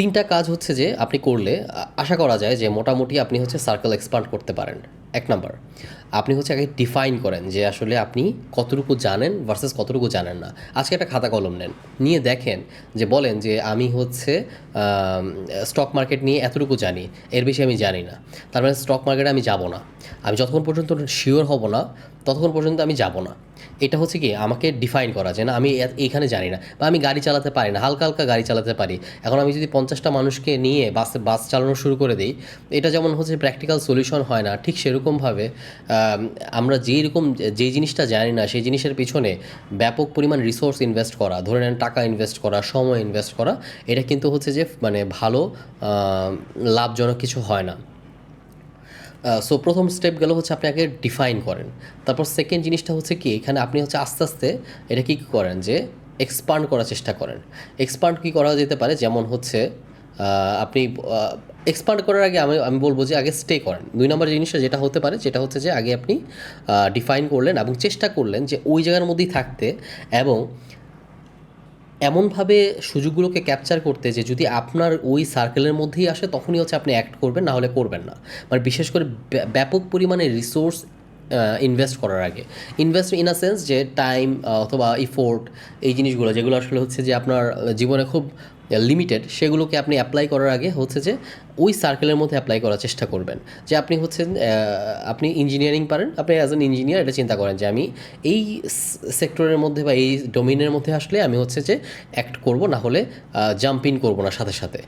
3টা কাজ হচ্ছে যে আপনি করলে আশা করা যায় যে মোটামুটি আপনি হচ্ছে সার্কেল এক্সপান্ড করতে পারেন। 1 নাম্বার, আপনি হচ্ছে আগে ডিফাইন করেন যে আসলে আপনি কতটুকু জানেন ভার্সাস কতটুকু জানেন না। আজকে একটা খাতা কলম নেন, নিয়ে দেখেন যে বলেন যে আমি হচ্ছে স্টক মার্কেট নিয়ে এতটুকু জানি, এর বেশি আমি জানি না। তার মানে স্টক মার্কেটে আমি যাব না। আমি যতক্ষণ পর্যন্ত শিওর হব না ততক্ষণ পর্যন্ত আমি যাব না। এটা হচ্ছে কি আমাকে ডিফাইন করা যে না আমি এইখানে জানি না, বা আমি গাড়ি চালাতে পারি না, হালকা হালকা গাড়ি চালাতে পারি। এখন আমি যদি 50টা মানুষকে নিয়ে বাস চালানো শুরু করে দিই, এটা যেমন হচ্ছে প্র্যাকটিক্যাল সলিউশন হয় না, ঠিক সেরকমভাবে আমরা যেই জিনিসটা জানি না সেই জিনিসের পিছনে ব্যাপক পরিমাণ রিসোর্স ইনভেস্ট করা, ধরে নেন টাকা ইনভেস্ট করা, সময় ইনভেস্ট করা, এটা কিন্তু হচ্ছে যে মানে ভালো লাভজনক কিছু হয় না। সো প্রথম স্টেপ গেল হচ্ছে আপনি আগে ডিফাইন করেন। তারপর সেকেন্ড জিনিসটা হচ্ছে কি, এখানে আপনি হচ্ছে আস্তে আস্তে এটা কী করেন যে এক্সপান্ড করার চেষ্টা করেন। এক্সপান্ড কী করা যেতে পারে, যেমন হচ্ছে আপনি এক্সপান্ড করার আগে আমি আমি বলবো যে আগে স্টে করেন। 2 নম্বর জিনিসটা যেটা হতে পারে যেটা হচ্ছে যে আগে আপনি ডিফাইন করলেন এবং চেষ্টা করলেন যে ওই জায়গার মধ্যেই থাকতে, এবং এমনভাবে সুযোগগুলোকে ক্যাপচার করতে যে যদি আপনার ওই সার্কেলের মধ্যেই আসে তখনই হচ্ছে আপনি অ্যাক্ট করবেন, না হলে করবেন না। মানে বিশেষ করে ব্যাপক পরিমাণে রিসোর্স ইনভেস্ট করার আগে, ইনভেস্ট ইন আ সেন্স যে টাইম অথবা ইফোর্ট, এই জিনিসগুলো যেগুলো আসলে হচ্ছে যে আপনার জীবনে খুব লিমিটেড, সেগুলোকে আপনি অ্যাপ্লাই করার আগে হচ্ছে যে ওই সার্কেলের মধ্যে অ্যাপ্লাই করার চেষ্টা করবেন। যে আপনি হচ্ছেন আপনি ইঞ্জিনিয়ারিং পারেন, আপনি অ্যাজ অ্যান ইঞ্জিনিয়ার এটা চিন্তা করেন যে আমি এই সেক্টরের মধ্যে বা এই ডোমেইনের মধ্যে আসলে আমি হচ্ছে যে অ্যাক্ট করব, না হলে জাম্প ইন করবো না সাথে সাথে।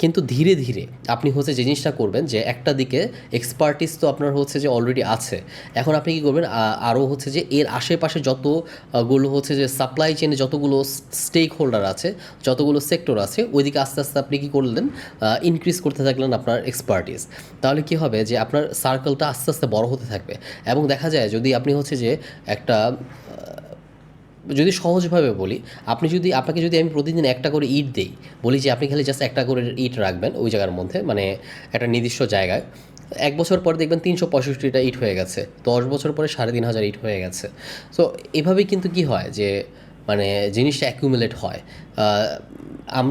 কিন্তু ধীরে ধীরে আপনি হচ্ছে যে জিনিসটা করবেন যে একটা দিকে এক্সপার্টিস তো আপনার হচ্ছে যে অলরেডি আছে, এখন আপনি কী করবেন আরও হচ্ছে যে এর আশেপাশে যতগুলো হচ্ছে যে সাপ্লাই চেনে যতগুলো স্টেক হোল্ডার আছে, যতগুলো সেক্টর আছে, ওইদিকে আস্তে আস্তে আপনি কী করলেন, ইনক্রিজ করতে থাকলেন আপনার এক্সপার্টিস। তাহলে কী হবে যে আপনার সার্কেলটা আস্তে আস্তে বড় হতে থাকবে। এবং দেখা যায় যদি আপনি হচ্ছে যে একটা যদি সহজভাবে বলি, আপনাকে যদি আমি প্রতিদিন একটা করে ইট দেই, বলি যে আপনি খালি জাস্ট একটা করে ইট রাখবেন ওই জায়গার মধ্যে, মানে একটা নির্দিষ্ট জায়গায়, 1 বছর পরে দেখবেন 365টা ইট হয়ে গেছে, 10 বছর পরে 3500 ইট হয়ে গেছে। সো এভাবেই কিন্তু কি হয় যে মানে জিনিসটা অ্যাকুমুলেট হয়।